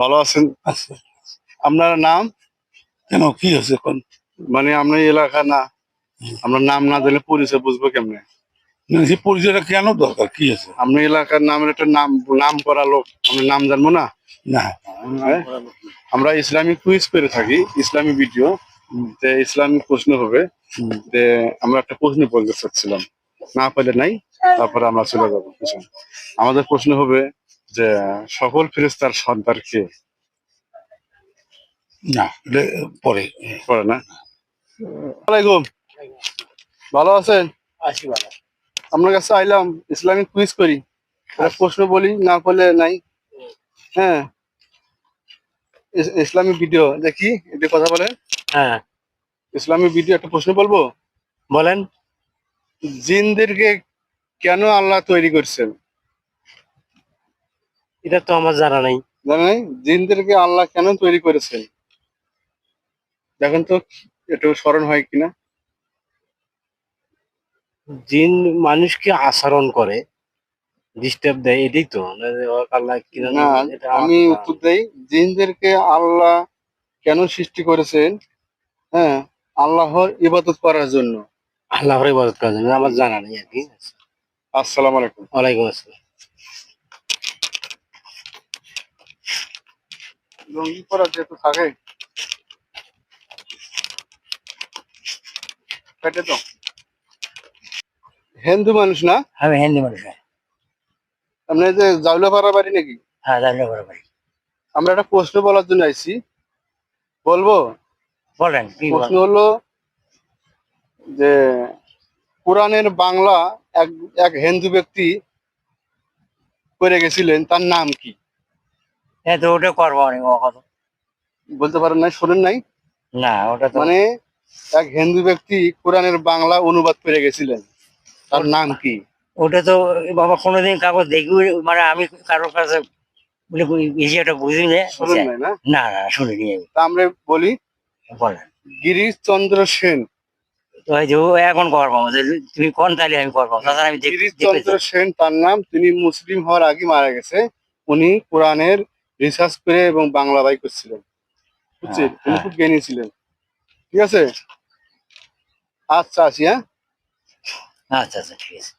ভালো আছেন? আচ্ছা, আপনার নাম? কেন কি হয়েছে এখন? মানে আপনার এলাকা না, আপনার নাম না দিলে পরিচয় বুঝবো কেমনে? সে পরিচয়টা কেন দরকার, কি আছে? আপনি এলাকার নামের একটা নাম করা লোক, আমি নাম জানবো না? না। হ্যাঁ? আমরা ইসলামিক কুইজ করে থাকি, ইসলামিক ভিডিও। ইসলামিক প্রশ্ন হবে। যে আমরা একটা প্রশ্ন বলতে চাচ্ছিলাম, না পেলে নাই, তারপরে আমরা চলে যাবো পিছনে। আমাদের প্রশ্ন হবে যে সকল ফেরেশতার সর্দার কে? না, এটা পরে। পড়ে না? ওয়ালাইকুম, ভালো আছেন? আসি ভালো। আপনার কাছে আইলাম ইসলামিক কুইজ করি, একটা প্রশ্ন বলি, না করলে নাই। হ্যাঁ, ইসলামিক ভিডিও দেখি, এটা কথা বলেন। হ্যাঁ, ইসলামিক ভিডিও একটা প্রশ্ন বলবো। বলেন। জিনদেরকে কেন আল্লাহ তৈরি করছেন? এটা তো আমার জানা নাই। জানেন? জিনদেরকে আল্লাহ কেন তৈরি করেছেন? দেখেন তো একটু স্মরণ হয় কিনা। জিন মানুষকে আচরণ করে, ডিস্টার্ব দেয়, এটাই তো আল্লাহ কিনা না, এটা আমার আমি তো জানা উত্তর নেই। দেই। জিনদেরকে আল্লাহ কেন সৃষ্টি করেছেন? হ্যাঁ, আল্লাহর ইবাদত করার জন্য। আল্লাহর ইবাদত করার জন্য, আমার জানা নেই আর কি। আসসালামু আলাইকুম। ওয়ালাইকুম আসসালাম। লুঙ্গি পরা যেহেতু থাকে পেটে তো। হিন্দু মানুষ না আমি হিন্দু মানুষ। আপনি? যে জাউলাপাড়া বাড়ি নাকি? হ্যাঁ, জানলে বরাবর। আমরা একটা প্রশ্ন বলার জন্য আইছি, বলবো? বলেন কি প্রশ্ন বলেন। হলো যে কোরআনের বাংলা এক এক হিন্দু ব্যক্তি করে গেছিলেন, তার নাম কি? হ্যাঁ, তো ওটা করবো অনেক কথা। বলতে পারেন নাই, শোনেন নাই? না, ওটা তো মানে এক হিন্দু ব্যক্তি কোরআনের বাংলা অনুবাদ করে গেছিলেন, তার নাম কি? ওটা তো বাবা কোনোদিন কাগজ দেখি, মানে আমি কারোর কাছে বলে ইজিটা বুঝি না। শোনেন নাই না? না না, শুনিনি আমি। তা আমরা বলি বলেন। গিরিশচন্দ্র সেন। তো এই যে ও এখন করবো, তুমি কোন তাহলে আমি করবো, তাছাড়া আমি দেখতে গিরিশচন্দ্র সেন তার নাম। তিনি মুসলিম হওয়ার আগে মারা গেছে। উনি কোরআনের রিসার্চ করে এবং বাংলা বাই করছিলেন, বুঝছেন? উনি হ্যাঁ। খুব জ্ঞানী ছিলেন। ঠিক আছে, আচ্ছা আসি, হ্যাঁ। আচ্ছা আচ্ছা, ঠিক আছে।